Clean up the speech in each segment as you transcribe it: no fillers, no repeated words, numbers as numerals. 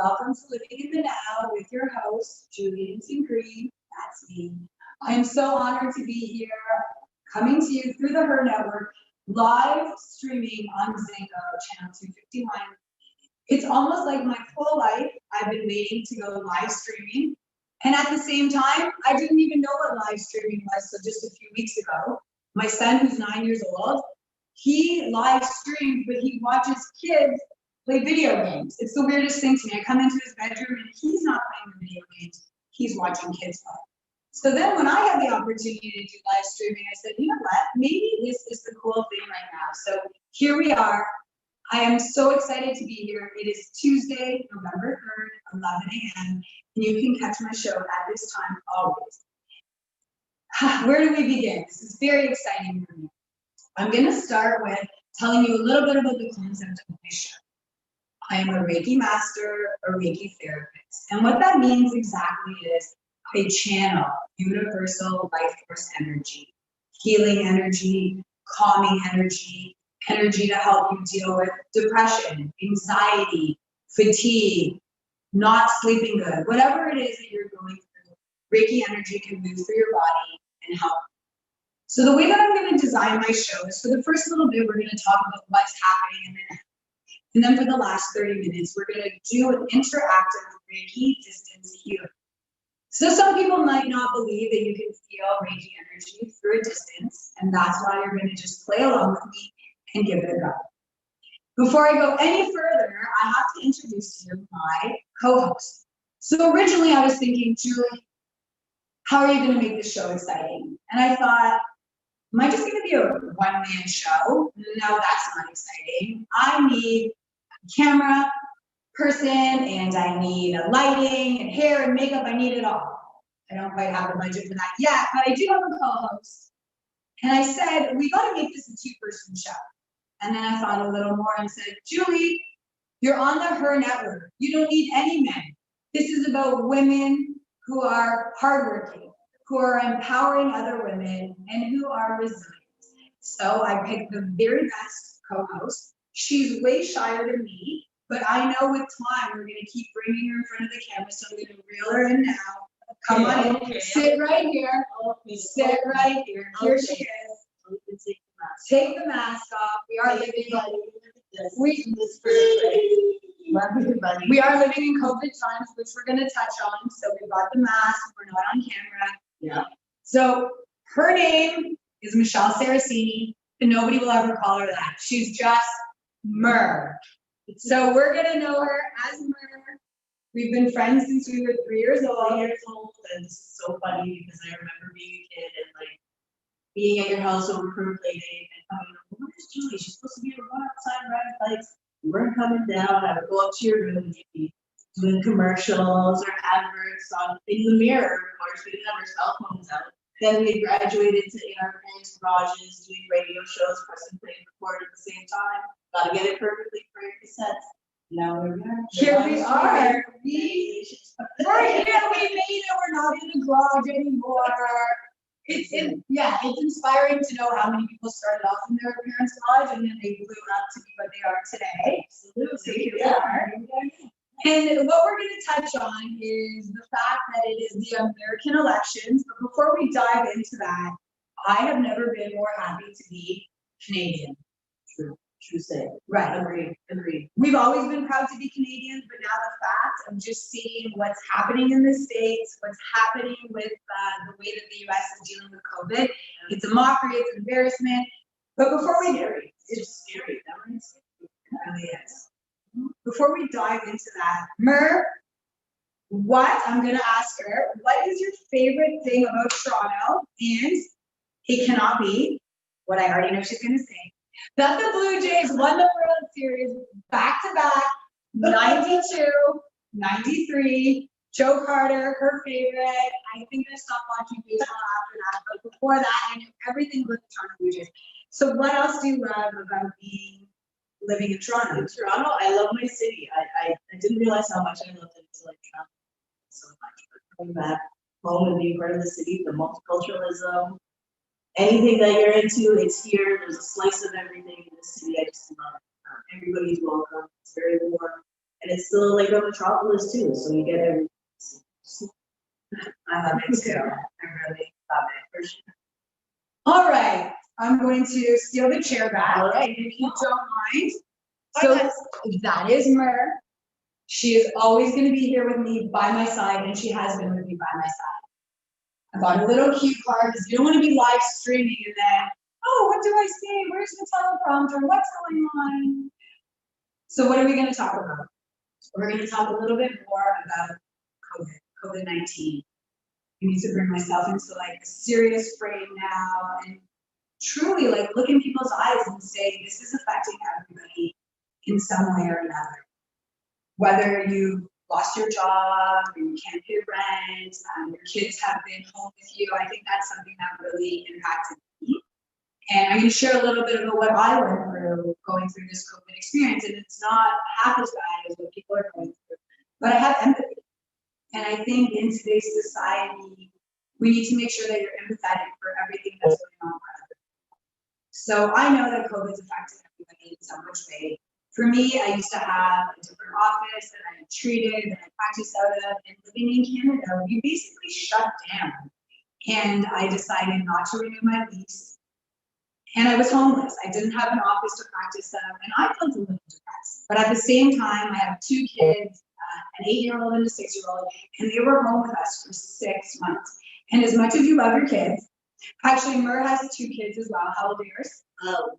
welcome to Living in the Now with your host, Julie Green. That's me. I am so honored to be here, coming to you through the H.E.R network, live streaming on Zingo, channel 251. It's almost like my whole life I've been waiting to go live streaming. And at the same time, I didn't even know what live streaming was. So just a few weeks ago, my son, who's 9 years old, he live streams, but he watches kids play video games. It's the weirdest thing to me. I come into his bedroom and he's not playing the video games. He's watching kids play. So then when I had the opportunity to do live streaming, I said, you know what, maybe this is the cool thing right now. So here we are. I am so excited to be here. It is Tuesday, November 3rd, 11 a.m. And you can catch my show at this time always. Where do we begin? This is very exciting for me. I'm going to start with telling you a little bit about the concept of my show. I am a Reiki master, a Reiki therapist. And what that means exactly is I channel universal life force energy, healing energy, calming energy, energy to help you deal with depression, anxiety, fatigue, not sleeping good, whatever it is that you're going through. Reiki energy can move through your body and help. So the way that I'm going to design my show is, for the first little bit, we're going to talk about what's happening in the now. And then for the last 30 minutes, we're going to do an interactive Reiki distance healing. So some people might not believe that you can feel Reiki energy through a distance, and that's why you're going to just play along with me and give it a go. Before I go any further, I have to introduce to you my co-host. So originally I was thinking, Julie, how are you going to make this show exciting? And I thought, am I just going to be a one-man show? No, that's not exciting. I need a camera person, and I need a lighting and hair and makeup. I need it all. I don't quite have the budget for that yet, but I do have a co-host. And I said, we got to make this a two-person show. And then I thought a little more and said, Julie, you're on the H.E.R network. You don't need any men. This is about women who are hardworking, who are empowering other women, and who are resilient. So I picked the very best co-host. She's way shyer than me, but I know with time we're going to keep bringing her in front of the camera, so I'm going to reel her in now. Come on in. Okay. Sit right here. Okay. Sit right here. Here she is. Take the mask off. We are living in COVID times, which we're going to touch on. So we got the mask. We're not on camera. Yeah. So her name is Michelle Saracini, and nobody will ever call her that. She's just H.E.R. So we're going to know her as H.E.R. We've been friends since we were 3 years old. And this is so funny because I remember being a kid and like being at your house over for a play date and coming up, where's Julie? She's supposed to be going outside riding bikes. You weren't coming down. I would go up to your room and you'd be doing commercials or adverts on in the mirror. Of course, we didn't have our cell phones out. Then we graduated to in our parents' garages, doing radio shows, press and play and record at the same time. Gotta get it perfectly for your cassettes. Now we're here. Here we are. We're here. We made it. We're not in the garage anymore. It's inspiring to know how many people started off in their parents' garage and then they blew up to be what they are today. So here we are. And what we're going to touch on is the fact that it is the American elections. But before we dive into that, I have never been more happy to be Canadian. True say. Right. Agreed. We've always been proud to be Canadians, but now the fact of just seeing what's happening in the States, what's happening with the way that the U.S. is dealing with COVID, it's a mockery, it's an embarrassment. But before we it's scary. It really is. Before we dive into that, H.E.R, I'm going to ask her, what is your favorite thing about Toronto? And it cannot be what I already know she's going to say. That the Blue Jays won the World Series back-to-back, 92, 93. Joe Carter, her favorite. I think I stopped watching baseball after that, but before that, I knew everything about the Toronto Blue Jays. So what else do you love about living in Toronto? In Toronto, I love my city. I didn't realize how much I loved it until I traveled so much. But coming back home and being part of the city, the multiculturalism, anything that you're into, it's here. There's a slice of everything in the city. I just love it. Everybody's welcome. It's very warm. And it's still like a metropolis too, so you get everything. I love it too. I really love it for sure. All right, I'm going to steal the chair back, All right. if you don't mind. Hi, So guys. that is Mer. She is always going to be here with me by my side, and she has been with me by my side. I got a little cue card because you don't want to be live streaming and then, oh, what do I say? Where's the teleprompter? What's going on? So what are we going to talk about? We're going to talk a little bit more about COVID-19. I need to bring myself into like a serious frame now and truly like look in people's eyes and say, this is affecting everybody in some way or another. Whether you lost your job, or you can't pay rent, your kids have been home with you, I think that's something that really impacted me. And I'm going to share a little bit about what I went through going through this COVID experience, and it's not half as bad as what people are going through, but I have empathy. And I think in today's society, we need to make sure that you're empathetic for everything that's going on for other people. So I know that COVID's affected everybody in some which way. For me, I used to have a different office that I had treated, that I practiced out of, and living in Canada, we basically shut down. And I decided not to renew my lease. And I was homeless. I didn't have an office to practice out, and I felt a little depressed. But at the same time, I have two kids, an 8-year-old and a 6-year-old, and they were home with us for 6 months. And as much as you love your kids, actually, Mer has 2 kids as well. How old are yours?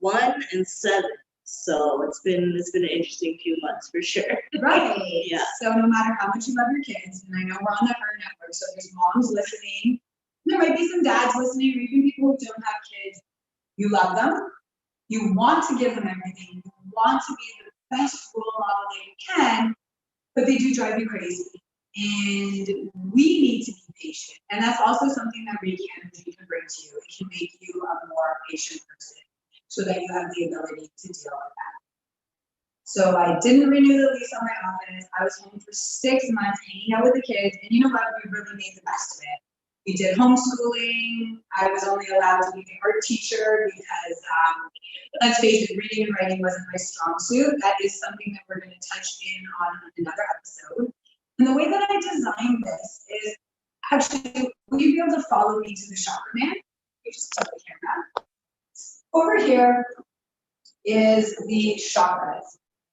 1 and 7. So it's been an interesting few months for sure. Right. Yeah. So no matter how much you love your kids, and I know we're on the H.E.R network, so there's moms listening. There might be some dads listening, or even people who don't have kids. You love them. You want to give them everything. You want to be the best role model that you can, but they do drive you crazy. And we need to be patient. And that's also something that Reiki energy can bring to you. It can make you a more patient person so that you have the ability to deal with that. So I didn't renew the lease on my office. I was home for 6 months hanging out with the kids. And you know what? We really made the best of it. We did homeschooling. I was only allowed to be the art teacher because, let's face it, reading and writing wasn't my strong suit. That is something that we're going to touch in on another episode. And the way that I designed this is actually, will you be able to follow me to the chakra man? You just tell the camera. Over here is the chakras.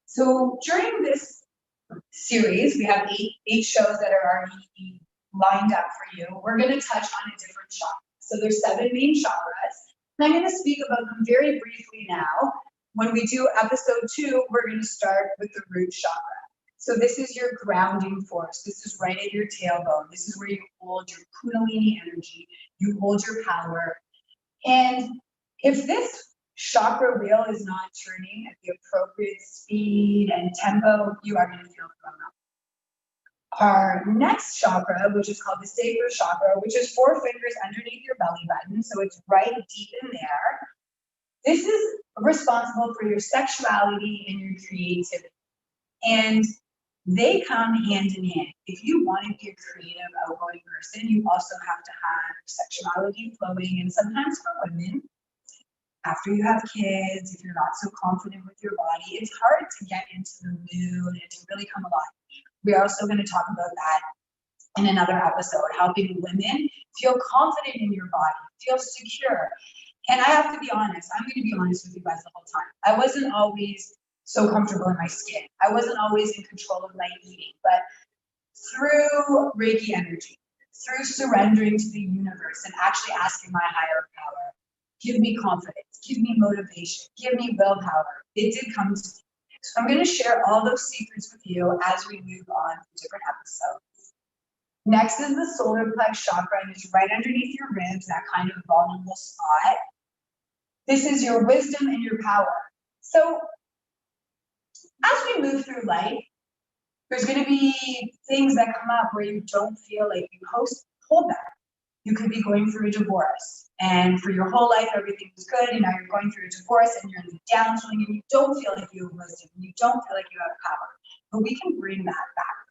So during this series, we have eight shows that are already lined up for you. We're going to touch on a different chakra. So there's 7 main chakras. And I'm going to speak about them very briefly now. When we do episode 2, we're going to start with the root chakra. So this is your grounding force. This is right at your tailbone. This is where you hold your Kundalini energy. You hold your power. And if this chakra wheel is not turning at the appropriate speed and tempo, you are going to feel thrown off. Our next chakra, which is called the sacral chakra, which is 4 fingers underneath your belly button, so it's right deep in there. This is responsible for your sexuality and your creativity. And they come hand in hand. If you want to be a creative, outgoing person, you also have to have sexuality flowing. And sometimes for women, after you have kids, if you're not so confident with your body, it's hard to get into the mood and to really come alive. We're also going to talk about that in another episode, helping women feel confident in your body, feel secure. And I have to be honest, I'm going to be honest with you guys the whole time. I wasn't always so comfortable in my skin. I wasn't always in control of my eating, but through Reiki energy, through surrendering to the universe and actually asking my higher power, give me confidence, give me motivation, give me willpower, it did come to me. So I'm going to share all those secrets with you as we move on to different episodes. Next is the solar plex chakra, and it's right underneath your ribs, that kind of vulnerable spot. This is your wisdom and your power. So as we move through life, there's going to be things that come up where you don't feel like you hold that. You could be going through a divorce, and for your whole life everything was good, and now you're going through a divorce and you're in the downswing and you don't feel like you have wisdom, and you don't feel like you have power. But we can bring that back.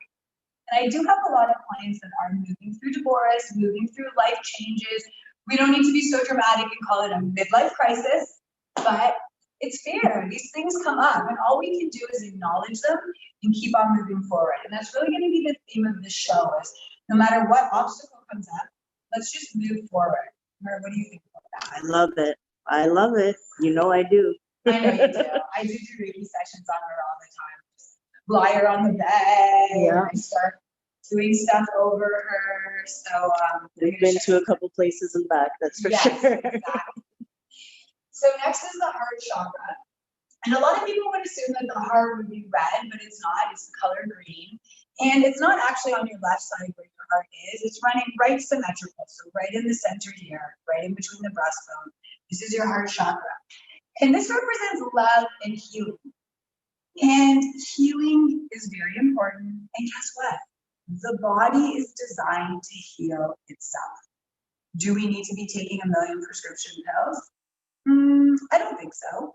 And I do have a lot of clients that are moving through divorce, moving through life changes. We don't need to be so dramatic and call it a midlife crisis, but it's fair. These things come up, and all we can do is acknowledge them and keep on moving forward. And that's really going to be the theme of the show is no matter what obstacle comes up, let's just move forward. Mara, what do you think about that? I love it. I love it. You know I do. I know you do. I do Reiki sessions on her all the time. Just lie her on the bed. Yeah. I start doing stuff over her. So We've been to a couple places and back, that's for yes, sure. Exactly. So next is the heart chakra. And a lot of people would assume that the heart would be red, but it's not. It's the color green. And it's not actually on your left side where your heart is. It's running right symmetrical. So right in the center here, right in between the breastbone. This is your heart chakra. And this represents love and healing. And healing is very important. And guess what? The body is designed to heal itself. Do we need to be taking 1 million prescription pills? I don't think so.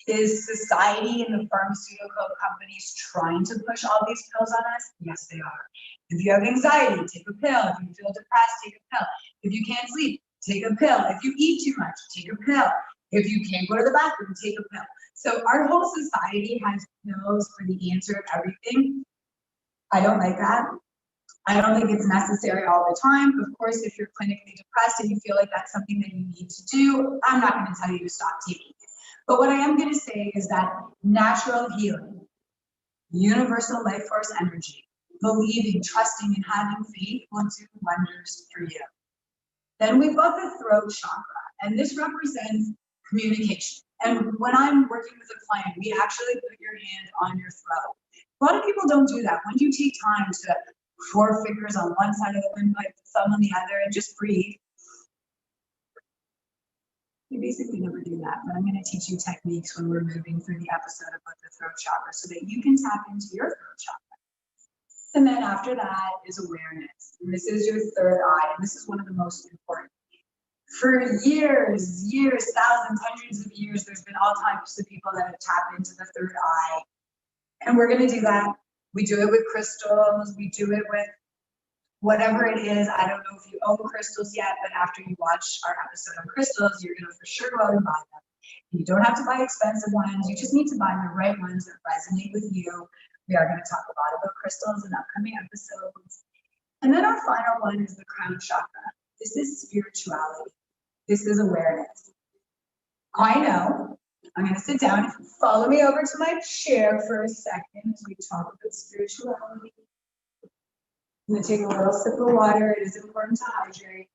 Is society and the pharmaceutical companies trying to push all these pills on us? Yes, they are. If you have anxiety, take a pill. If you feel depressed, take a pill. If you can't sleep, take a pill. If you eat too much, take a pill. If you can't go to the bathroom, take a pill. So our whole society has pills for the answer of everything. I don't like that. I don't think it's necessary all the time. Of course, if you're clinically depressed and you feel like that's something that you need to do, I'm not going to tell you to stop taking it. But what I am going to say is that natural healing, universal life force energy, believing, trusting, and having faith will do wonders for you. Then we've got the throat chakra, and this represents communication. And when I'm working with a client, we actually put your hand on your throat. A lot of people don't do that. When you take time to 4 fingers on one side of the windpipe, thumb on the other, and just breathe. We basically never do that, but I'm going to teach you techniques when we're moving through the episode about the throat chakra so that you can tap into your throat chakra. And then after that is awareness. And this is your third eye, and this is one of the most important. For years, thousands, hundreds of years, there's been all types of people that have tapped into the third eye. And we're going to do that. We do it with crystals. We do it with whatever it is. I don't know if you own crystals yet, but after you watch our episode on crystals, you're going to for sure go out and buy them. You don't have to buy expensive ones. You just need to buy the right ones that resonate with you. We are going to talk a lot about crystals in upcoming episodes. And then our final one is the crown chakra. This is spirituality. This is awareness. I know. I'm going to sit down. Follow me over to my chair for a second as we talk about spirituality. I'm going to take a little sip of water. It is important to hydrate.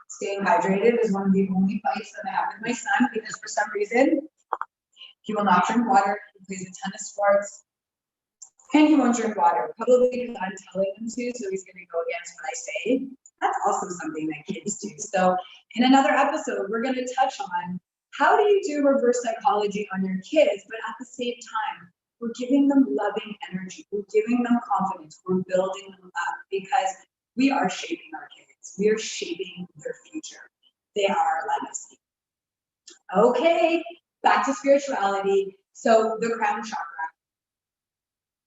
Staying hydrated is one of the only fights that I have with my son because for some reason, he will not drink water. He plays a ton of sports. And he won't drink water, probably because I'm telling him to, so he's going to go against what I say. That's also something that kids do. So in another episode, we're going to touch on how do you do reverse psychology on your kids, but at the same time, we're giving them loving energy. We're giving them confidence. We're building them up because we are shaping our kids. We are shaping their future. They are our legacy. Okay, back to spirituality. So the crown chakra.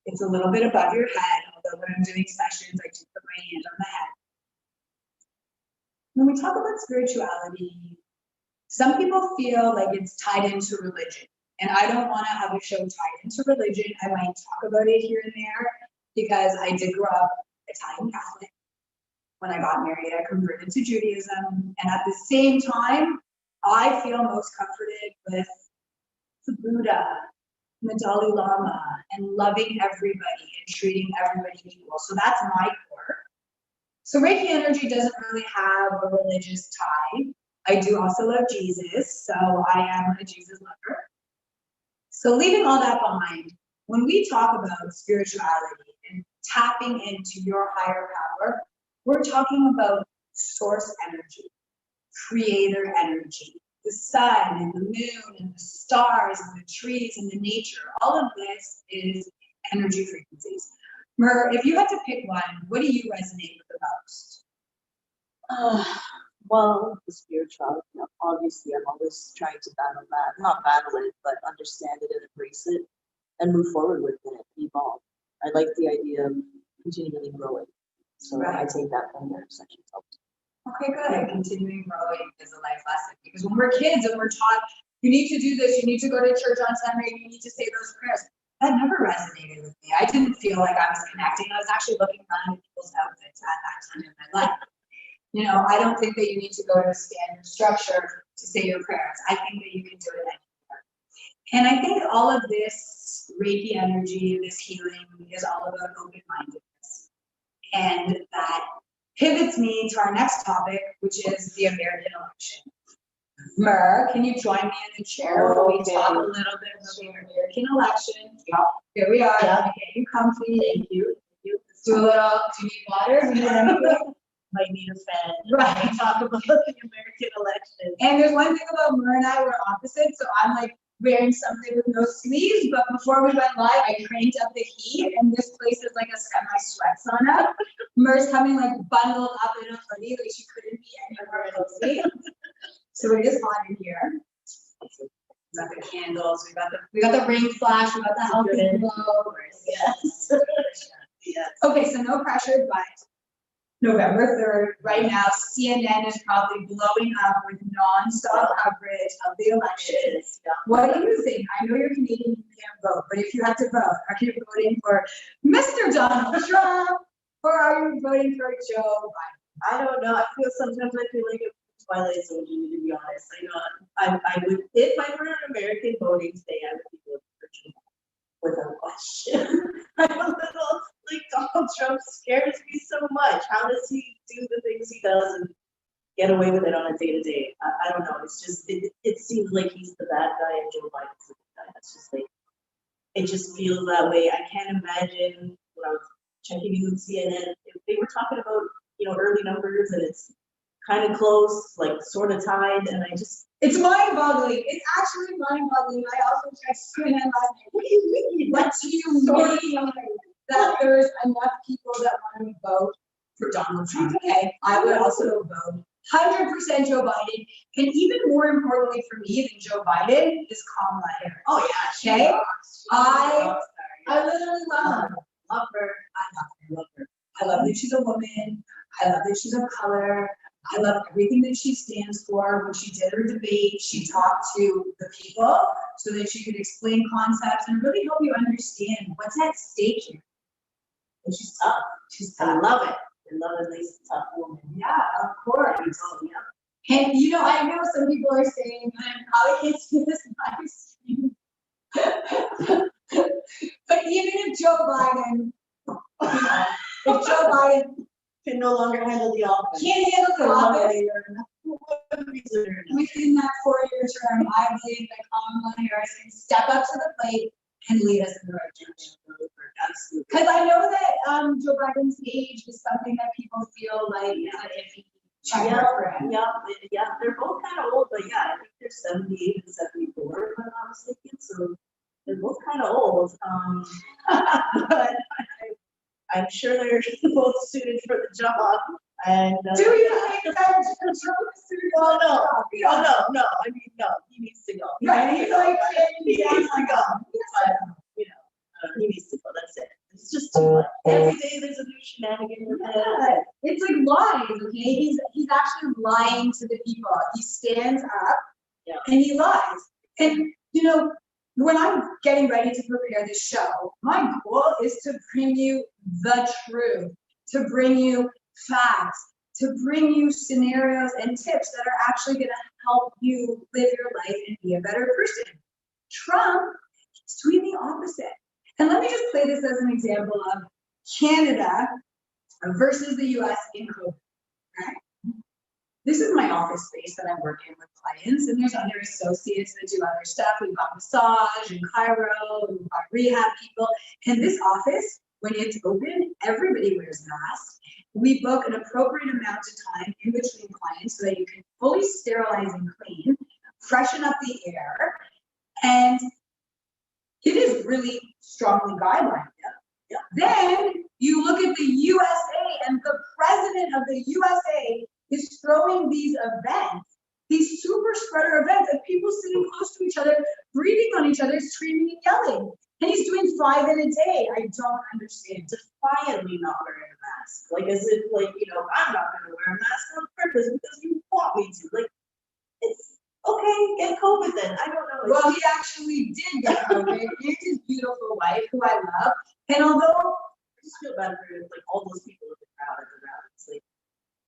It's a little bit above your head, although when I'm doing sessions, I do put my hand on the head. When we talk about spirituality, some people feel like it's tied into religion. And I don't want to have a show tied into religion. I might talk about it here and there because I did grow up Italian Catholic. When I got married, I converted to Judaism. And at the same time, I feel most comforted with the Buddha, the Dalai Lama, and loving everybody and treating everybody equal. So that's my core. So Reiki energy doesn't really have a religious tie. I do also love Jesus, so I am a Jesus lover. So leaving all that behind, when we talk about spirituality and tapping into your higher power, we're talking about source energy, creator energy, the sun and the moon and the stars and the trees and the nature. All of this is energy frequencies. Mer, if you had to pick one, what do you resonate with the most? Well, the spirituality, obviously I'm always trying to battle that, not battle it, but understand it and embrace it and move forward with it, evolve. I like the idea of continually growing. So I take that from their section. Okay, good. Continuing growing is a life lesson because when we're kids and we're taught You need to do this, you need to go to church on Sunday, you need to say those prayers. That never resonated with me. I didn't feel like I was connecting. I was actually looking around at people's outfits at that time in my life. You know, I don't think that you need to go to a standard structure to say your prayers. I think that you can do it anywhere. And I think all of this Reiki energy, this healing is all about open-mindedness. And that pivots me to our next topic, which is the American election. Mer, can you join me in the chair while we talk a little bit about the American election? Yeah. Here we are. Yeah. Get you comfy. Thank you. Let's do a little. Do you need water? Do you need anything? Might need a fan. Right. Talk about the American election. And there's one thing about Mer and I, we're opposite. So I'm like wearing something with no sleeves, but before we went live, I cranked up the heat, and this place is like a semi-sweat sauna. Mer's coming like bundled up in a hoodie, like she couldn't be anywhere cozy. So it is hot in here. We got the candles, we got the ring flash, we got the healthy glow. Yes. Yes. Okay, so no pressure, but November 3rd, right now, CNN is probably blowing up with nonstop coverage of the elections. Yeah. What do you think? I know you're Canadian, you can't vote, but if you had to vote, are you voting for Mr. Donald Trump or are you voting for Joe Biden? I don't know. Sometimes I feel like a Twilight Zone, to be honest. I would, if I were an American voting state, I would be voting for Trump without question. I'm a little like Donald Trump scares me so much. How does he do the things he does and get away with it on a day-to-day? I don't know. It's just it seems like he's the bad guy and Joe Biden's the good guy. That's just like it just feels that way. I can't imagine when I was checking in with CNN if they were talking about early numbers and it's kind of close, like sort of tied, and it's mind-boggling. It's actually mind-boggling. I also checked CNN last night. What do you mean? What do you mean that there's enough people that want to vote for Donald Trump? Okay, I would also vote 100% Joe Biden, and even more importantly for me than Joe Biden is Kamala Harris. Oh yeah, okay. I literally love her. Love her. I love her. I love that she's a woman. I love that she's of color. I love everything that she stands for. When she did her debate, she talked to the people so that she could explain concepts and really help you understand what's at stake here. And she's tough. I love it. I love at least a tough woman. Yeah, of course. Oh, yeah. And I know some people are saying, I'm probably can't see this live stream. But even if Joe Biden, can no longer handle the office. Can't handle the office. Within that 4-year term, I believe that Kamala Harris can step up to the plate and lead us in the right direction. Absolutely. Because I know that Joe Biden's age is something that people feel like is an iffy check for him. Yeah, they're both kind of old, but yeah, I think they're 78 and 74, if I'm not mistaken. So they're both kind of old. But I'm sure they're both suited for the job. And do you think that Trump is suited? Well, no. No. I mean, no. He needs to go. Right. He needs to go. But he needs to go. That's it. It's just too much. Every day there's a new shenanigan with him. It's like lies. Okay, he's actually lying to the people. He stands up and he lies. And when I'm getting ready to prepare this show, my goal is to bring you the truth, to bring you facts, to bring you scenarios and tips that are actually going to help you live your life and be a better person. Trump is doing the opposite. And let me just play this as an example of Canada versus the US in COVID. Okay? This is my office space that I'm working with clients, and there's other associates that do other stuff. We've got massage and chiro, we've got rehab people. And this office, when it's open, everybody wears masks. We book an appropriate amount of time in between clients so that you can fully sterilize and clean, freshen up the air, and it is really strongly guidelined. Yeah. Then you look at the USA, and the president of the USA is throwing these events, these super spreader events, of people sitting close to each other, breathing on each other, screaming and yelling. And he's doing 5 in a day. I don't understand. Defiantly not wearing a mask. Like as if I'm not gonna wear a mask on purpose because you want me to. Like it's okay, get COVID then. I don't know. Well, he actually did get COVID, and his beautiful wife, who I love. And although I just feel bad for like all those people in the crowd at the rallies, like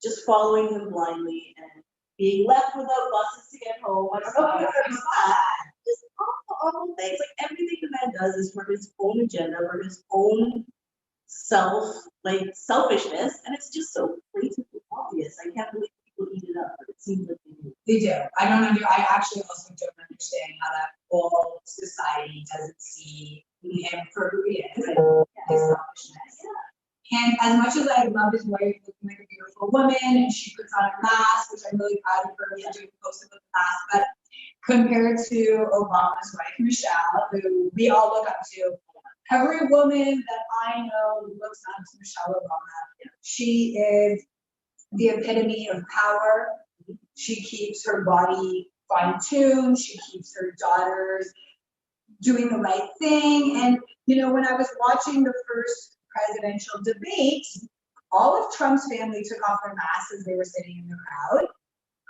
just following him blindly and being left without buses to get home. I don't know if you that. Just awful things. Like everything the man does is for his own agenda, for his own selfishness, and it's just so blatantly obvious. I can't believe people eat it up, but it seems like they do. they do. I actually also don't understand how that whole society doesn't see him for who he is and his selfishness. And as much as I love his wife looking like a beautiful woman, and she puts on a mask, which I'm really proud of her for doing posted with the mask, but compared to Obama's wife, Michelle, who we all look up to, every woman that I know looks up to Michelle Obama. She is the epitome of power. She keeps her body fine-tuned. She keeps her daughters doing the right thing. And, when I was watching the first presidential debate, all of Trump's family took off their masks as they were sitting in the crowd.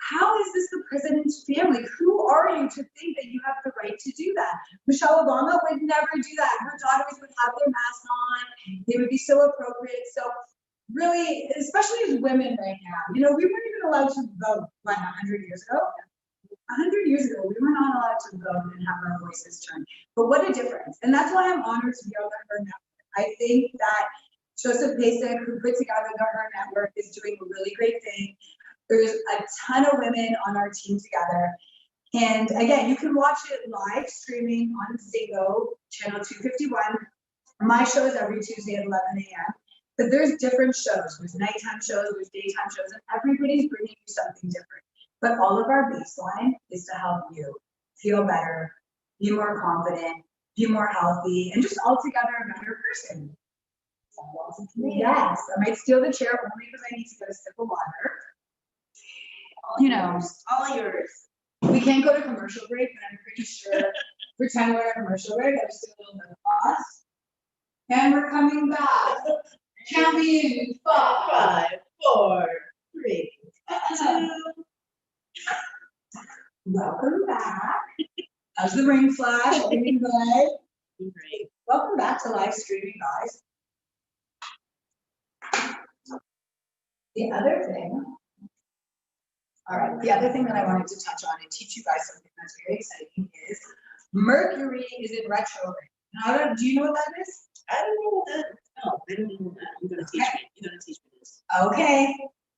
How is this the president's family? Who are you to think that you have the right to do that? Michelle Obama would never do that. Her daughters would have their masks on. They would be so appropriate. So really, especially as women right now, we weren't even allowed to vote, 100 years ago? 100 years ago, we were not allowed to vote and have our voices turned. But what a difference. And that's why I'm honored to be on the H.E.R network. I think that Joseph Pasek, who put together the H.E.R network, is doing a really great thing. There's a ton of women on our team together. And again, you can watch it live streaming on Zingo, channel 251. My show is every Tuesday at 11 a.m. But there's different shows. There's nighttime shows, there's daytime shows, and everybody's bringing you something different. But all of our baseline is to help you feel better, be more confident, be more healthy, and just altogether a better person. Yes, I might steal the chair only because I need to get a sip of water. All yours. We can't go to commercial break, but I'm pretty sure pretend we're at a commercial break. I just did a little bit of pause. And we're coming back. Count me in 5, 4, 3, 2. Welcome back. How's the ring flash? Everything good? Great. Welcome back to live streaming, guys. The other thing that I wanted to touch on and teach you guys something that's very exciting is Mercury is in retrograde. Now, do you know what that is? I don't know what that is. No, I don't know that. You're gonna teach me. You're gonna teach me this. Okay.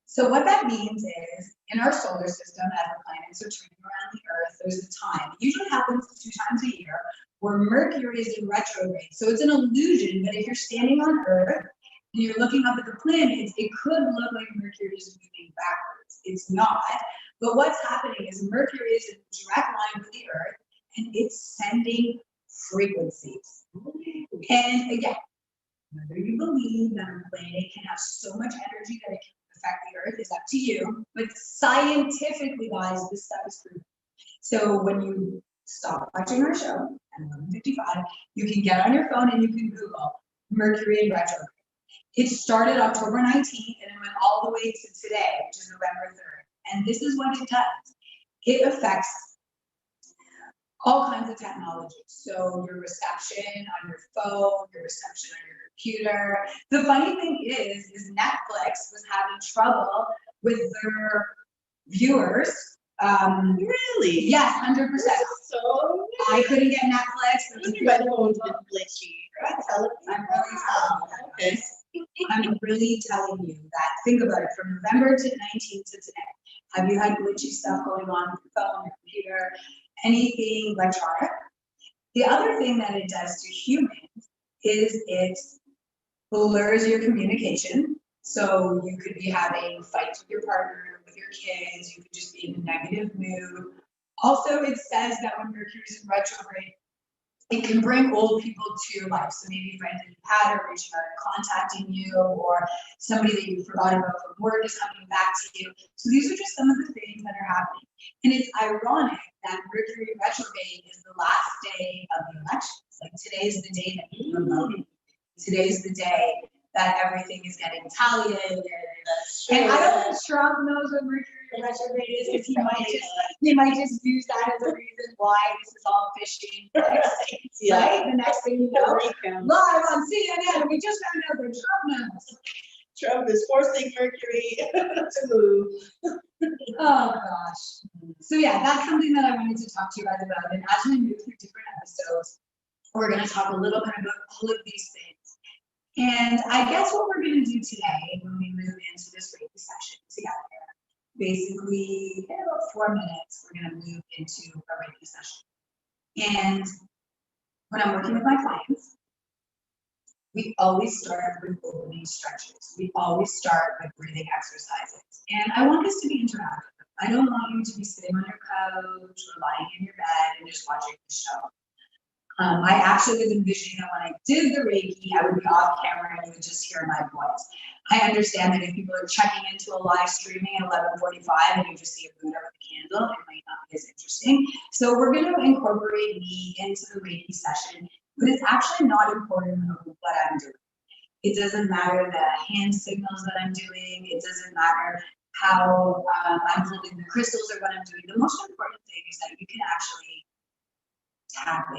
So what that means is, in our solar system, as the planets are turning around the Earth, there's a time, it usually happens 2 times a year, where Mercury is in retrograde. So it's an illusion, but if you're standing on Earth and you're looking up at the planets, it could look like Mercury is moving backwards. It's not. But what's happening is Mercury is in direct line with the Earth, and it's sending frequencies. And again, whether you believe that a planet can have so much energy that it can affect the Earth is up to you, but scientifically, guys, this stuff is proven. So when you stop watching our show at 11:55, you can get on your phone and you can Google Mercury in retrograde. It started October 19th and it went all the way to today, which is November 3rd. And this is what it does. It affects all kinds of technology. So your reception on your phone, your reception on your computer. The funny thing is Netflix was having trouble with their viewers. Really? Yes, 100%. So I couldn't get Netflix. my phone's been glitchy. I'm really telling you that. Think about it. From November to 19th to today, have you had glitchy stuff going on with your phone, your computer, anything electronic? The other thing that it does to humans is it blurs your communication. So you could be having fights with your partner, with your kids, you could just be in a negative mood. Also, it says that when Mercury is in retrograde, it can bring old people to your life. So maybe a friend that you had are reaching out and contacting you, or somebody that you forgot about from work is coming back to you. So these are just some of the things that are happening. And it's ironic that Mercury retrograde is the last day of the elections. Like today's the day that people are voting. Today's the day that everything is getting tallied. And I don't think Trump knows what Mercury retrograde is, because he might just use that as a reason why this is all fishing. Right? The next thing you know, live on CNN, we just found out that Trump knows. Trump is forcing Mercury to move. Oh gosh. So yeah, that's something that I wanted to talk to you guys about. And as we move through different episodes, we're going to talk a little bit about all of these things. And I guess what we're going to do today when we move into this Reiki session together, basically in about 4 minutes, we're going to move into a Reiki session. And when I'm working with my clients, we always start with opening stretches. We always start with breathing exercises. And I want this to be interactive. I don't want you to be sitting on your couch or lying in your bed and just watching the show. I actually was envisioning that when I did the Reiki, I would be off camera and you would just hear my voice. I understand that if people are checking into a live streaming at 11:45 and you just see a Buddha with a candle, it might not be as interesting. So we're going to incorporate me into the Reiki session, but it's actually not important what I'm doing. It doesn't matter the hand signals that I'm doing. It doesn't matter how I'm holding the crystals or what I'm doing. The most important thing is that you can actually tap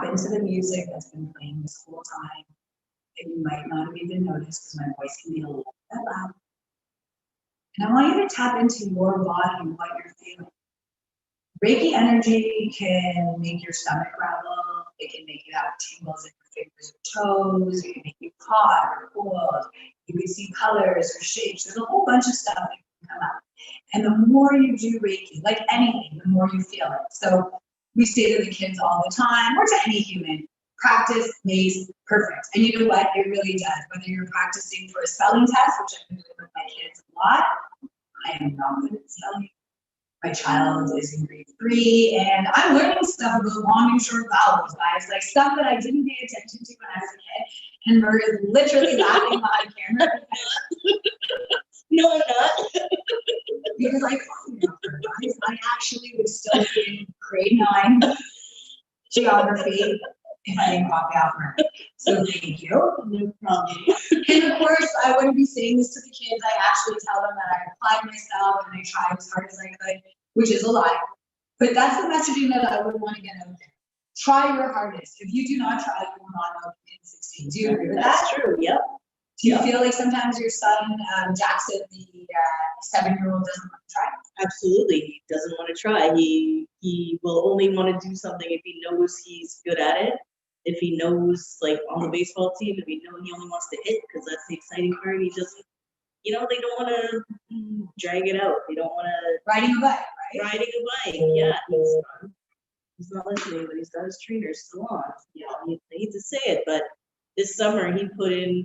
into the music that's been playing this whole time. That you might not have even noticed because my voice can be a little bit loud. And I want you to tap into your body and what you're feeling. Reiki energy can make your stomach rattle. It can make you have tingles in your fingers or toes. It can make you hot or cold. You can see colors or shapes. There's a whole bunch of stuff that can come up. And the more you do Reiki, like anything, the more you feel it. So we say to the kids all the time, or to any human, practice makes perfect. And you know what? It really does. Whether you're practicing for a spelling test, which I've been doing with my kids a lot, I am not good at spelling. My child is in grade 3, and I'm learning stuff about long and short vowels, guys, like stuff that I didn't pay attention to when I was a kid. And Murray's literally laughing behind camera. No, I'm not. Because I actually would still be in grade 9 geography if I didn't copy off Murray. So thank you. No problem. And of course, I wouldn't be saying this to the kids. I actually tell them that I applied myself and I tried as hard as I could, which is a lie. But that's the messaging that I would want to get out there. Try your hardest. If you do not try, you will not know you can succeed. Do you agree with that? That's true, yep. Do you feel like sometimes your son, Jackson, the 7-year-old, doesn't want to try? Absolutely, he doesn't want to try. He will only want to do something if he knows he's good at it. If he knows, like on the baseball team, if he knows he only wants to hit, because that's the exciting part. He doesn't, they don't want to drag it out. They don't want to. Riding a bike, right? Riding a bike, yeah. He's not listening, but he's got his trainer still on. I hate to say it, but this summer he put in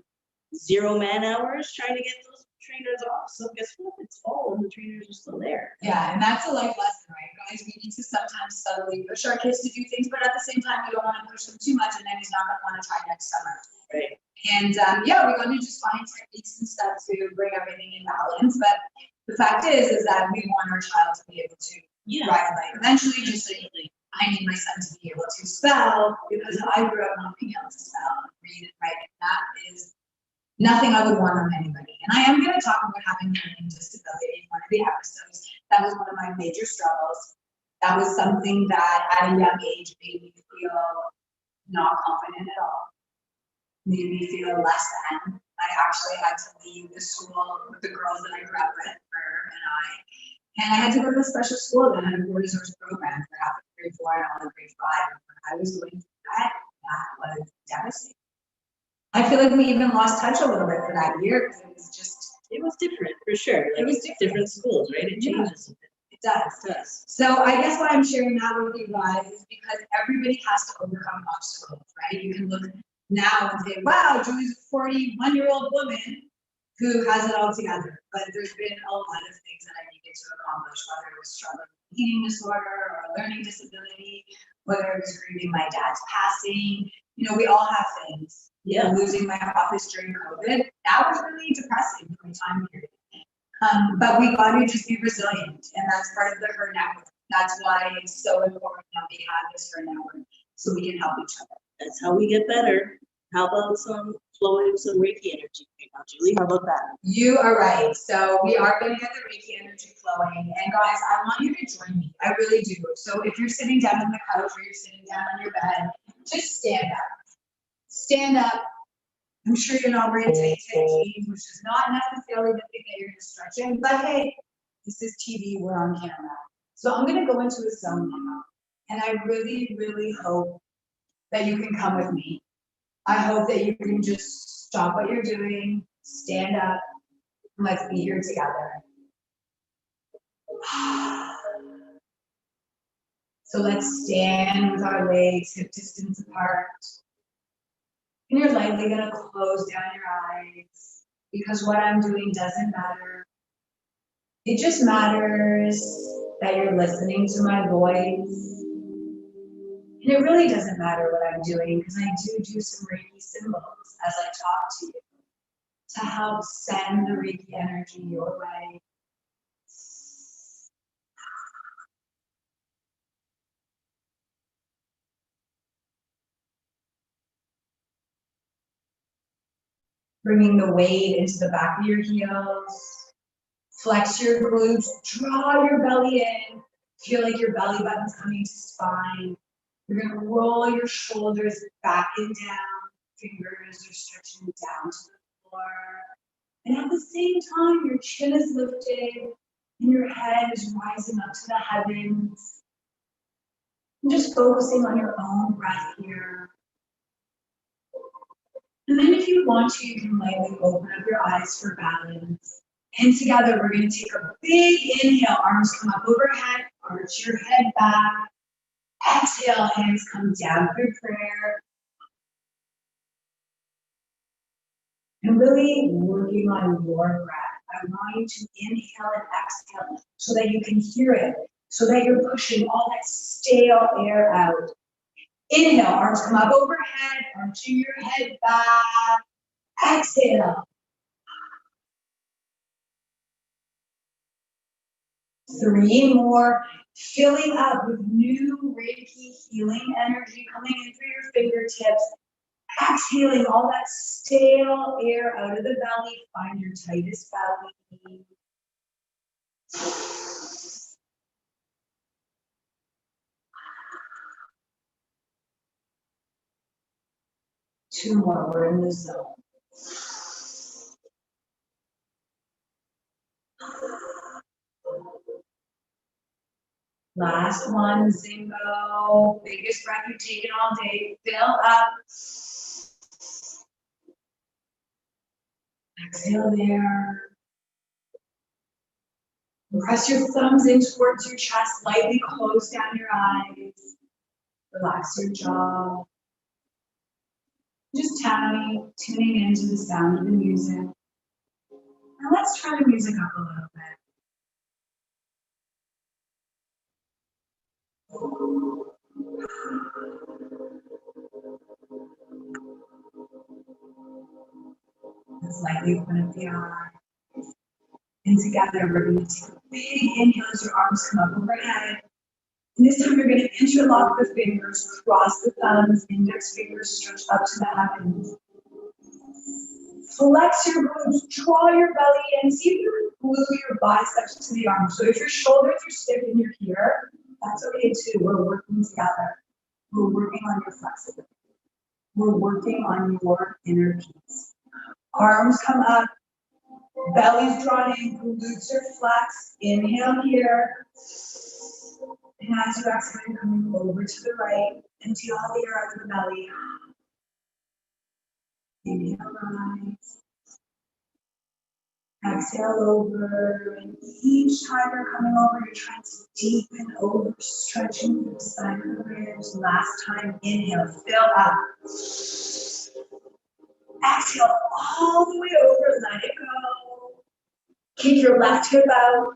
0 man hours trying to get those trainers off. So guess what? It's fall and the trainers are still there. Yeah, and that's a life lesson, right, guys? We need to sometimes subtly push our kids to do things, but at the same time, we don't want to push them too much, and then he's not going to want to try next summer. Right. And we're going to just find techniques and stuff to bring everything in balance. But the fact is that we want our child to be able to ride a bike eventually. Just like I need my son to be able to spell, because I grew up not being able to spell, read, and write, and that is nothing I would want on anybody. And I am going to talk about having a learning disability in one of the episodes. That was one of my major struggles. That was something that at a young age made me feel not confident at all. Made me feel less than. I actually had to leave the school with the girls that I grew up with, her and I. And I had to go to a special school that had a board resource program for half of grade 4 and all of grade 5. When I was going through that was devastating. I feel like we even lost touch a little bit for that year because it was different for sure. Like, it was different schools, right? It changes. It does. So I guess why I'm sharing that with you guys is because everybody has to overcome obstacles, right? You can look now and say, wow, Julie's a 41-year-old woman who has it all together. But there's been a lot of things that I needed to accomplish, whether it was struggling with eating disorder or a learning disability, whether it was grieving my dad's passing. We all have things. Losing my office during COVID, that was really depressing for my time period. But we got to just be resilient, and that's part of the H.E.R network. That's why it's so important that we have this H.E.R network, so we can help each other. That's how we get better. How about some flowing some Reiki energy right now, Julie. How about that? You are right. So we are going to get the Reiki energy flowing. And guys, I want you to join me. I really do. So if you're sitting down on the couch or you're sitting down on your bed, just stand up. Stand up. I'm sure you're not wearing tight jeans, which is not necessarily the thing that you're going to stretch in. But hey, this is TV. We're on camera. So I'm going to go into a zone now. And I really, really hope that you can come with me. I hope that you can just stop what you're doing, stand up, and let's be here together. So let's stand with our legs hip distance apart. And you're lightly gonna close down your eyes because what I'm doing doesn't matter. It just matters that you're listening to my voice. And it really doesn't matter what I'm doing because I do some Reiki symbols as I talk to you to help send the Reiki energy your way. Bringing the weight into the back of your heels. Flex your glutes, draw your belly in. Feel like your belly button's coming to spine. You're gonna roll your shoulders back and down. Fingers are stretching down to the floor. And at the same time, your chin is lifted and your head is rising up to the heavens. And just focusing on your own breath here. And then if you want to, you can lightly open up your eyes for balance. And together, we're going to take a big inhale. Arms come up overhead, arch your head back. Exhale, hands come down through prayer. And really working on your breath. I want you to inhale and exhale so that you can hear it, so that you're pushing all that stale air out. Inhale, arms come up overhead, arching your head back. Exhale. 3 more, filling up with new Reiki healing energy coming in through your fingertips. Exhaling all that stale air out of the belly. Find your tightest belly. Two more, we're in the zone. Last one, Zingo. Biggest breath you've taken all day. Fill up. Exhale there. Press your thumbs in towards your chest. Lightly close down your eyes. Relax your jaw. Just tuning into the sound of the music. Now let's turn the music up a little bit. Let's lightly open up the eyes. And together we're going to take a big inhale as your arms come up overhead. And this time you're going to interlock the fingers, cross the thumbs, index fingers stretch up to the heavens. Flex your glutes, draw your belly in. See if you can glue your biceps to the arms. So if your shoulders are stiff and you're here, that's okay too. We're working together. We're working on your flexibility. We're working on your inner peace. Arms come up, belly's drawn in, glutes are flexed. Inhale here. And as you exhale, you're coming over to the right. Empty all the air out of the belly. Inhale, rise. Exhale over. And each time you're coming over, you're trying to deepen over, stretching through the side of the ribs. Last time, inhale, fill up. Exhale all the way over, let it go. Kick your left hip out.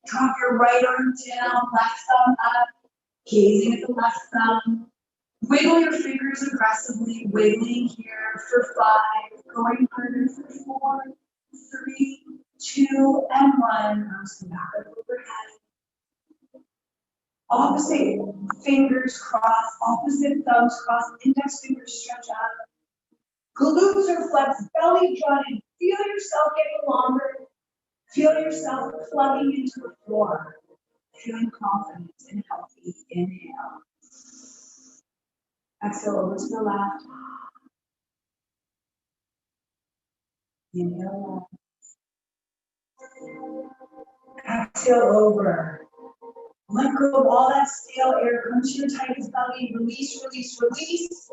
Drop your right arm down, left thumb up. Gazing at the left thumb. Wiggle your fingers aggressively, wiggling here for 5, going further for 4, 3, 2, and 1. Arms come back up overhead. Opposite fingers cross, opposite thumbs cross, index fingers stretch up. Glutes are flexed, belly drawn in. Feel yourself getting longer. Feel yourself plugging into the floor. Feeling confident and healthy. Inhale. Exhale over to the left. Inhale. Exhale over. Let go of all that stale air. Come to your tightest belly. Release, release, release.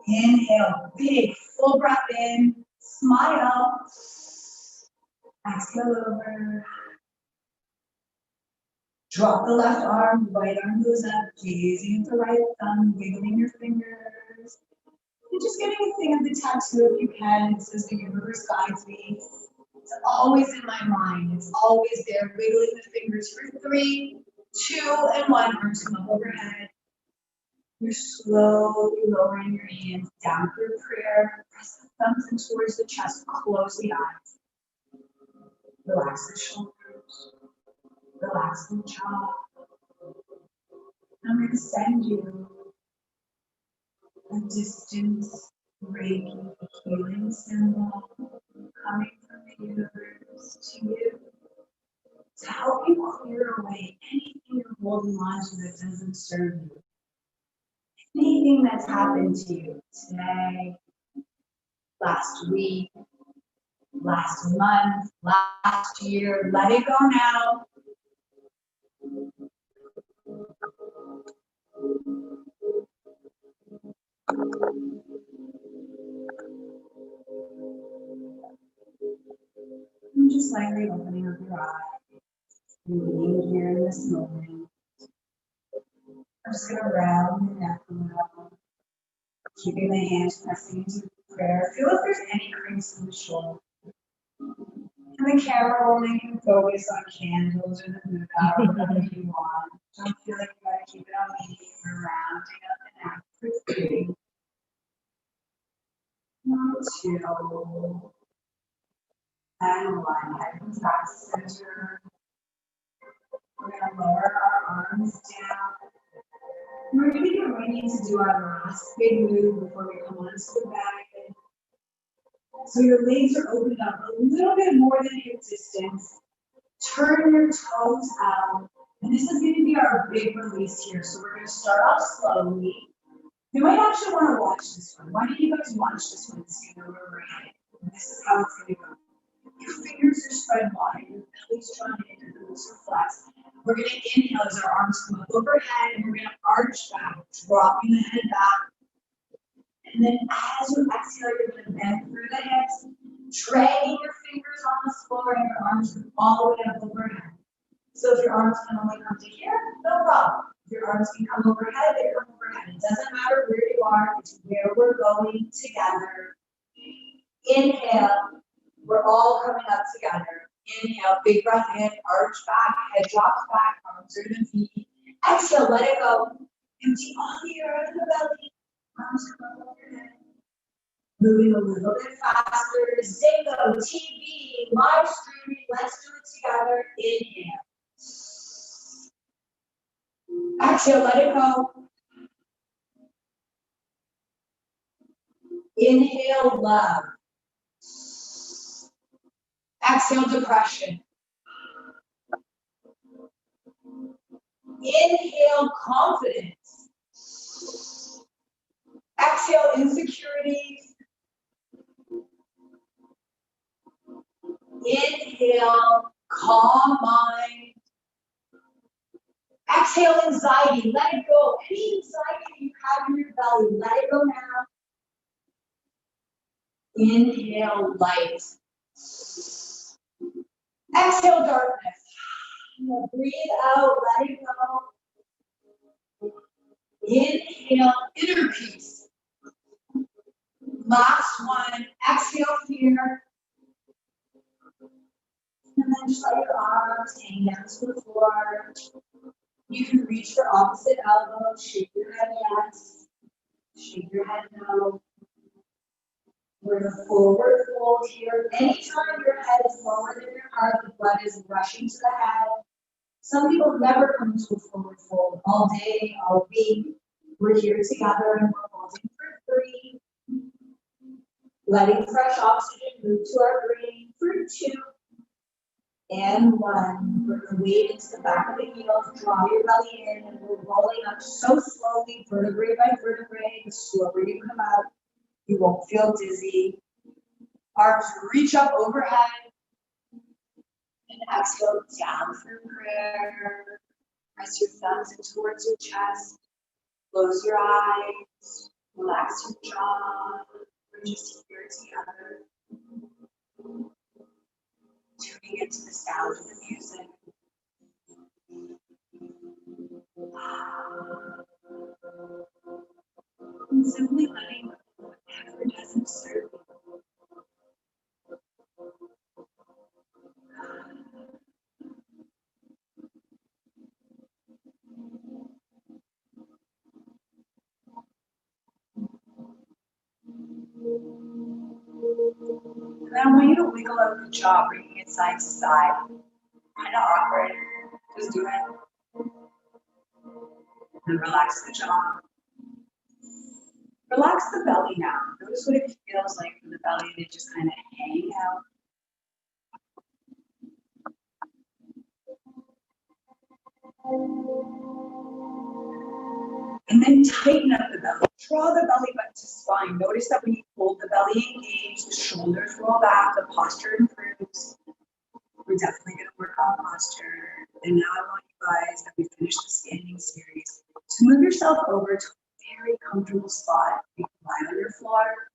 Inhale. Big, full breath in. Smile. Exhale over. Drop the left arm. Right arm goes up. Gazing at the right thumb. Wiggling your fingers. And just getting a thing of the tattoo if you can. It says the universe guides me. It's always in my mind. It's always there. Wiggling the fingers for 3, 2, and 1. Arms come up overhead. You're slowly lowering your hands down through prayer. Press the thumbs in towards the chest. Close the eyes. Relax the shoulders. Relax the jaw. I'm going to send you a distance Reiki healing symbol coming from the universe to you to help you clear away anything you're holding on to that doesn't serve you. Anything that's happened to you today, last week, last month, last year, let it go now. And just lightly opening up your eyes, being here in this moment. I'm just going to round the neck around, keeping the hands pressing into prayer. Feel if there's any crease in the shoulder. And the camera will make you focus on candles or the Buddha or whatever you want. Don't feel like you gotta keep it on me. We're rounding up the neck for 3, 2, and 1. Head comes back to center. We're gonna lower our arms down. We're gonna get ready to do our last big move before we come onto the back. So your legs are opened up a little bit more than hip distance. Turn your toes out. And this is going to be our big release here. So we're going to start off slowly. You might actually want to watch this one. Why don't you guys watch this one so you know where we're headed? And this is how it's going to go. Your fingers are spread wide. Your belly's drawn in. Your glutes are flexed. We're going to inhale as our arms come up overhead. And we're going to arch back, dropping the head back. And then as you exhale, you're going to bend through the hips, dragging your fingers on the floor and your arms all the way up overhead. So if your arms can only come to here, no problem. If your arms can come overhead, they come overhead. It doesn't matter where you are, it's where we're going together. Inhale, we're all coming up together. Inhale, big breath in, arch back, head drops back, arms are to the feet. Exhale, let it go. Empty all the air out of the belly. Arms come overhead. Moving a little bit faster. ZINGOTV, live streaming. Let's do it together. Inhale. Exhale, let it go. Inhale, love. Exhale, depression. Inhale, confidence. Exhale, insecurities. Inhale, calm mind. Exhale, anxiety. Let it go. Any anxiety you have in your belly, let it go now. Inhale, light. Exhale, darkness. Breathe out, let it go. Inhale, inner peace. Last one, exhale, fear. And then just let your arms hang down to the floor. You can reach for opposite elbow, shake your head yes, shake your head no. We're in a forward fold here. Anytime your head is lower than your heart, the blood is rushing to the head. Some people never come to a forward fold all day, all week. We're here together and we're holding for 3, Letting fresh oxygen move to our brain for 2 and 1. Bring the weight into the back of the heels, draw your belly in, and we're rolling up so slowly, vertebrae by vertebrae. The slower you come out, you won't feel dizzy. Arms reach up overhead. And exhale down through prayer. Press your thumbs in towards your chest. Close your eyes. Relax your jaw. We're just here together. Tuning into the sound of the music. And simply letting go whatever doesn't serve you. And then I want you to wiggle out the jaw, bringing it side to side. Kind of awkward. Just do it. And relax the jaw. Relax the belly now. Notice what it feels like for the belly to just kind of hang out. And then tighten up the belly. Draw the belly button to spine. Notice that when you hold the belly engaged, the shoulders roll back, the posture improves. We're definitely going to work on posture. And now I want you guys, that we finish the standing series, to move yourself over to a very comfortable spot. You can lie on your floor,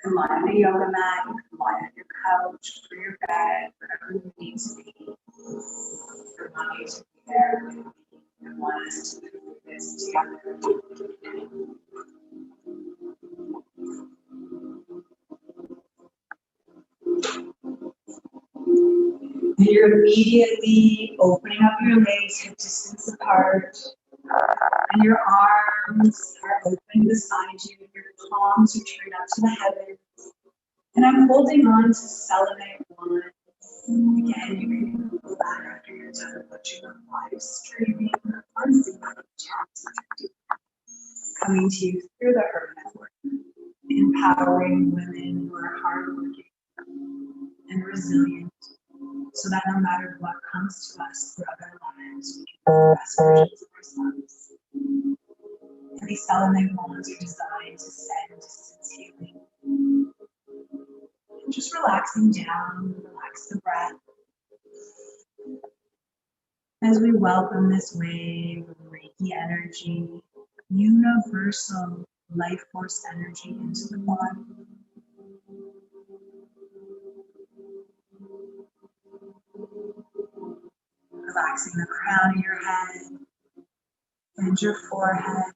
you can lie on a yoga mat, you can lie on your couch, or your bed, whatever you need to be. Your body to be there with me. I want us to move through this together. And you're immediately opening up your legs hip distance apart. And your arms are open beside you. Your palms are turned up to the heavens. And I'm holding on to selenite 1. Again, you can go back after you're done, but you are live streaming on ZINGOTV, coming to you through the H.E.R network, empowering women who are hardworking and resilient, so that no matter what comes to us throughout our lives, we can be the best versions of ourselves. And these selenite wands are designed to send distance healing. Just relaxing down, relax the breath. As we welcome this wave of Reiki energy, universal life force energy into the body. Relaxing the crown of your head and your forehead.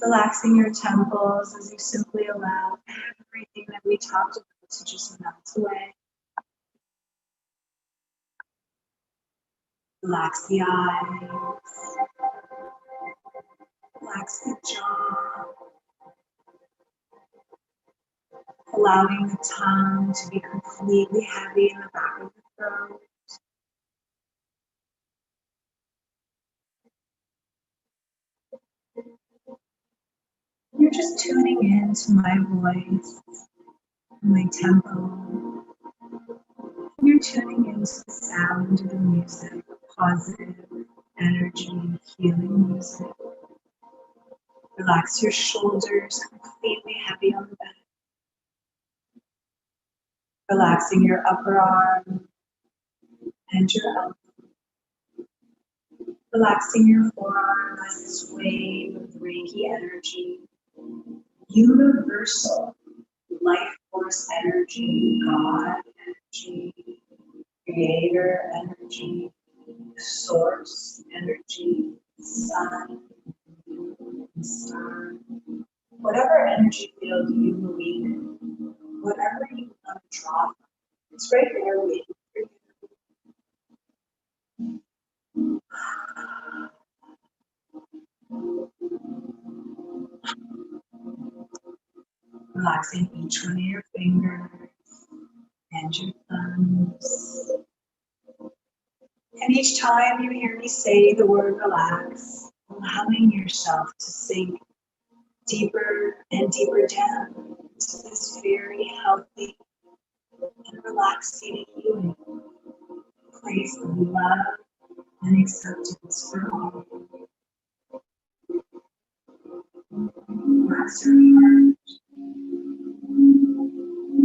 Relaxing your temples as you simply allow everything that we talked about to just melt away. Relax the eyes. Relax the jaw. Allowing the tongue to be completely heavy in the back of the throat. You're just tuning into my voice, my tempo. You're tuning into the sound of the music, positive energy, healing music. Relax your shoulders, completely heavy on the bed. Relaxing your upper arm and your elbow. Relaxing your forearm as this wave of Reiki energy, universal life force energy, God energy, creator energy, source energy, sun, star, whatever energy field you believe in, whatever you want to draw from, it's right there waiting for you. Relaxing each one of your fingers and your thumbs. And each time you hear me say the word relax, allowing yourself to sink deeper and deeper down very healthy and relaxing and healing place of love and acceptance for all. Relax your heart,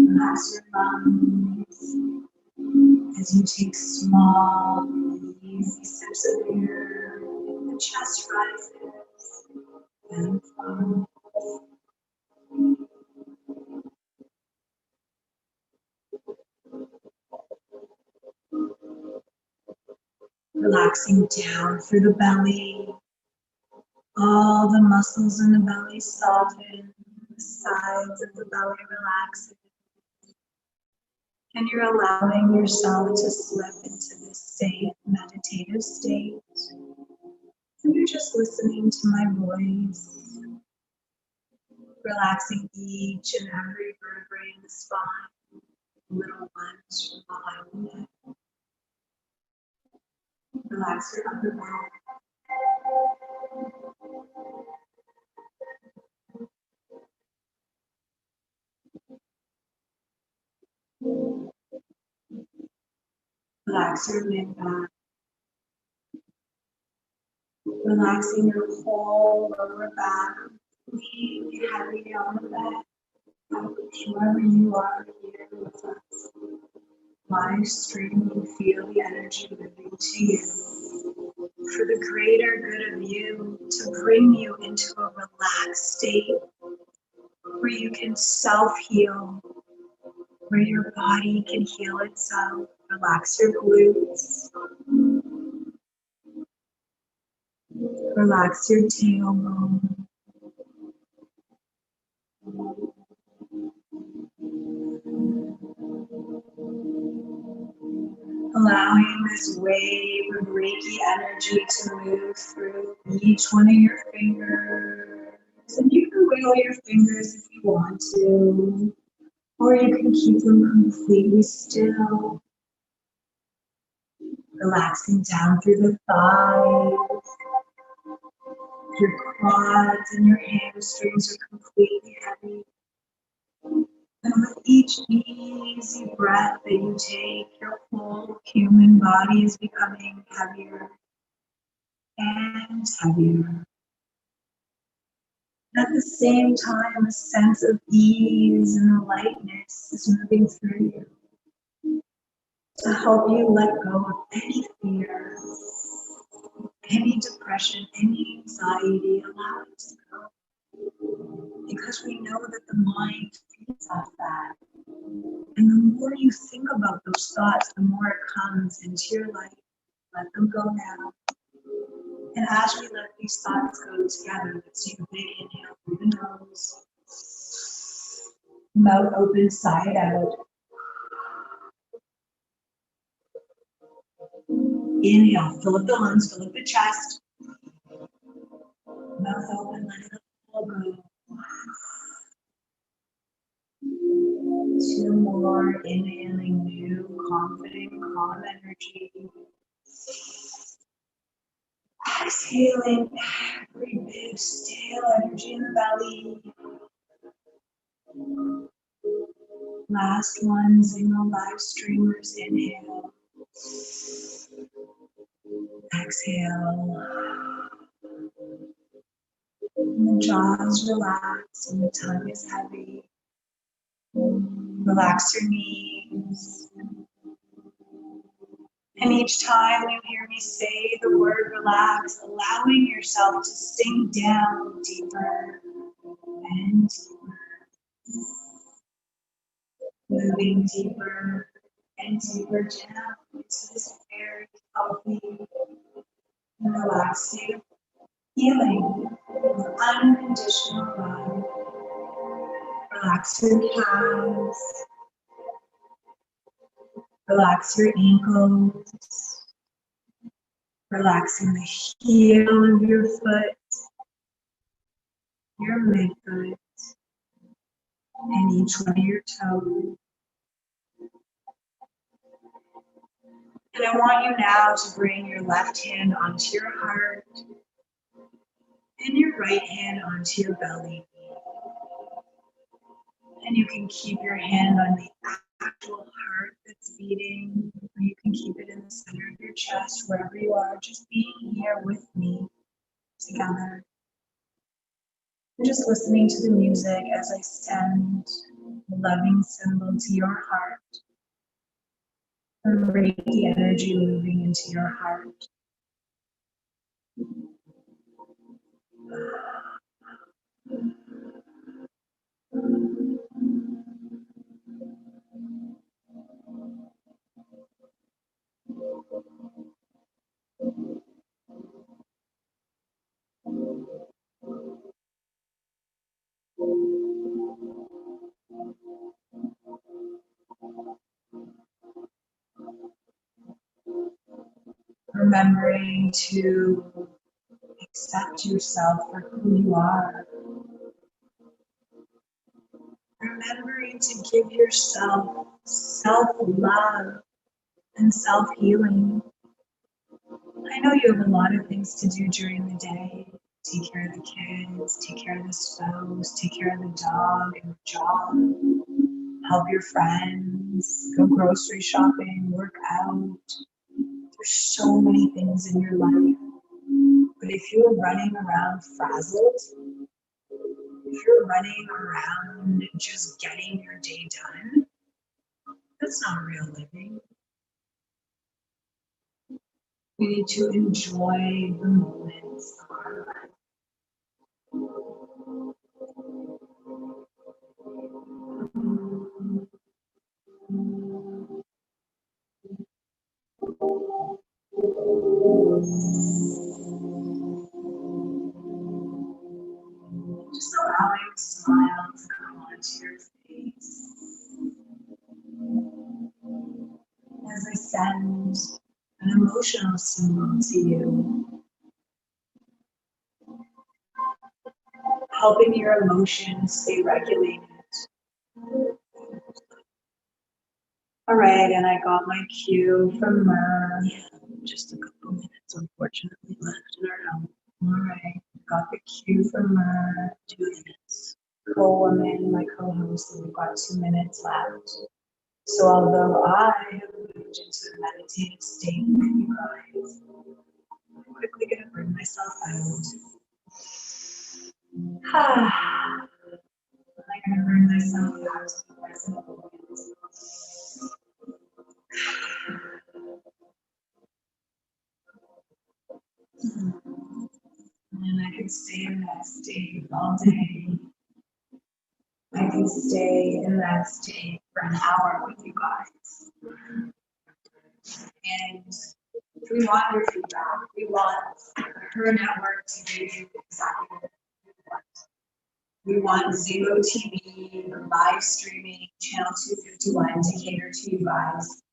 relax your lungs as you take small, easy sips of air. The chest rises and falls. Relaxing down through the belly. All the muscles in the belly soften, the sides of the belly relax. And you're allowing yourself to slip into this safe meditative state. And you're just listening to my voice, relaxing each and every vertebrae in the spine, little ones from behind the neck. Relax your upper back. Relax your mid back. Relaxing your whole lower back. Completely heavy on the bed. Wherever you are here with us. Live streaming, feel the energy moving to you for the greater good of you, to bring you into a relaxed state where you can self-heal, where your body can heal itself. Relax your glutes. Relax your tailbone. Allowing this wave of Reiki energy to move through each one of your fingers. And you can wiggle your fingers if you want to, or you can keep them completely still. Relaxing down through the thighs. Your quads and your hamstrings are completely heavy. And with each easy breath that you take, your whole human body is becoming heavier and heavier. At the same time, a sense of ease and lightness is moving through you to help you let go of any fear, any depression, any anxiety. Allow it to go. Because we know that the mind feeds off that. And the more you think about those thoughts, the more it comes into your life. Let them go now. And as we let these thoughts go together, let's take a big inhale through the nose. Mouth open, side out. Inhale, fill up the lungs, fill up the chest. Mouth open, let it all go. 2 more, inhaling new, confident, calm energy. Exhaling every bit of stale energy in the belly. Last one, Zingo live streamers, inhale. Exhale. And the jaws relax and the tongue is heavy. Relax your knees. And each time you hear me say the word relax, allowing yourself to sink down deeper and deeper. Moving deeper and deeper down into this very healthy and relaxed state of healing with unconditional love. Relax your calves. Relax your ankles. Relaxing the heel of your foot, your midfoot, and each one of your toes. And I want you now to bring your left hand onto your heart and your right hand onto your belly. And you can keep your hand on the actual heart that's beating, or you can keep it in the center of your chest, wherever you are, just being here with me together. And just listening to the music as I send a loving symbol to your heart. And Reiki energy moving into your heart. Remembering to accept yourself for who you are. Remembering to give yourself self-love and self-healing. I know you have a lot of things to do during the day. Take care of the kids, take care of the spouse, take care of the dog and the job, help your friends, go grocery shopping, work out. There's so many things in your life. But if you're running around frazzled, if you're running around just getting your day done, that's not real living. We need to enjoy the moments of our life. Just allowing a smile to come onto your face. As I send an emotional symbol to you, helping your emotions stay regulated. All right, and I got my cue from Mer. Yeah, just a couple minutes, unfortunately, left in our home. All right, got the cue from Mer. 2 minutes. Co-woman, my co-host, and we've got 2 minutes left. So although I have moved into a meditative state with you guys, I'm quickly gonna bring myself out. I'm gonna bring myself back to the present moment. And I could stay in that state all day. I could stay in that state for an hour with you guys. And we want your feedback. We want her network to give you exactly what you want. We want ZINGOTV live streaming channel 251 to cater to you guys.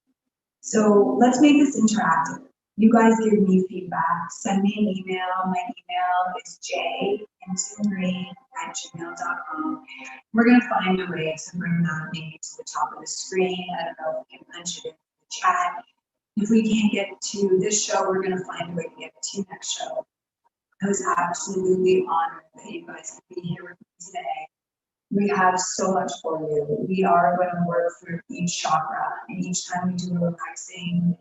So let's make this interactive. You guys give me feedback. Send me an email. My email is j.green@gmail.com. We're going to find a way to bring that maybe to the top of the screen. I don't know if we can punch it in the chat. If we can't get to this show, we're going to find a way to get to next show. I was absolutely honored that you guys could be here with me today. We have so much for you. We are going to work through each chakra, and each time we do a relaxing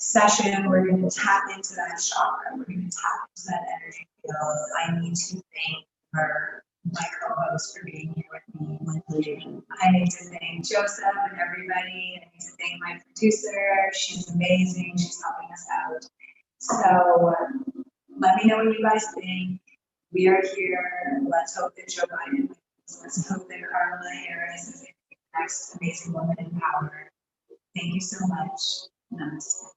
session, we're going to tap into that chakra. We're going to tap into that energy field. I need to thank her, my co-host, for being here with me. My pleasure. I need to thank Joseph and everybody. I need to thank my producer. She's amazing. She's helping us out. So let me know what you guys think. We are here. Let's hope that Joe Biden wins. Let's hope that Kamala Harris is the next amazing woman in power. Thank you so much. Namaste.